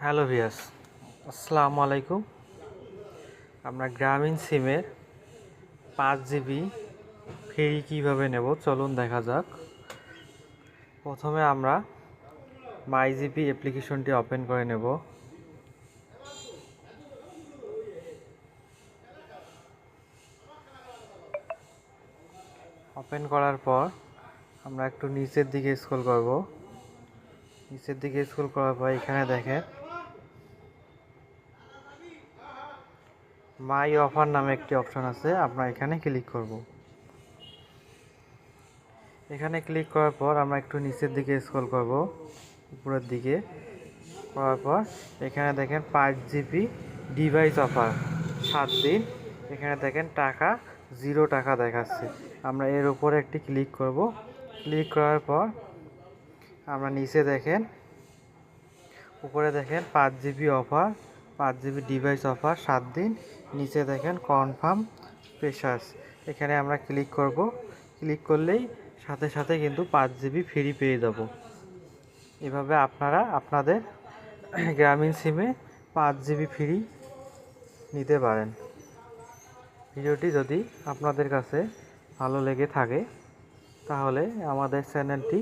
Hello ভিয়াস, আসসালামু আলাইকুম। আমরা গ্রামীণ সিমের 5 জিবি ফ্রি কীভাবে নেব চলুন দেখা যাক। প্রথমে আমরা মাই জিবি অ্যাপ্লিকেশনটি ওপেন করে নেব। ওপেন করার পর আমরা একটু নিচের দিকে স্ক্রল করব। নিচের দিকে স্ক্রল করার পর এখানে দেখেন মাই অফার নামে একটি অপশন আছে, আমরা এখানে ক্লিক করব। এখানে ক্লিক করার পর আমরা একটু নিচের দিকে স্ক্রল করব, উপরের দিকে করার পর এখানে দেখেন 5 জিবি ডিভাইস অফার 7 দিন। এখানে দেখেন টাকা 0 টাকা দেখাচ্ছে। আমরা এর উপরে একটি ক্লিক করব। ক্লিক করার পর আমরা নিচে দেখেন উপরে দেখেন 5 GB offer, 5 GB device offer 7 দিন। নিচে দেখেন কনফার্ম ফ্রেশার্স, এখানে আমরা ক্লিক করব। ক্লিক করলেই সাথে সাথে কিন্তু 5 জিবি ফ্রি পেয়ে যাব। এভাবে আপনারা আপনাদের গ্রামীণ সিমে 5 জিবি ফ্রি নিতে পারেন। ভিডিওটি যদি আপনাদের কাছে ভালো লেগে থাকে তাহলে আমাদের চ্যানেলটি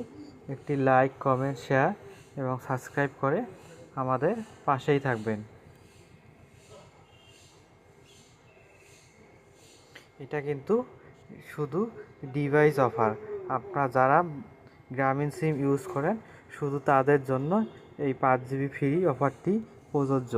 একটি লাইক, কমেন্ট, শেয়ার এবং সাবস্ক্রাইব করে আমাদের পাশেই থাকবেন। এটা কিন্তু শুধু ডিভাইস অফার, আপনারা যারা গ্রামীণ সিম ইউজ করেন শুধু তাদের জন্য এই 5 জিবি ফ্রি অফারটি প্রযোজ্য।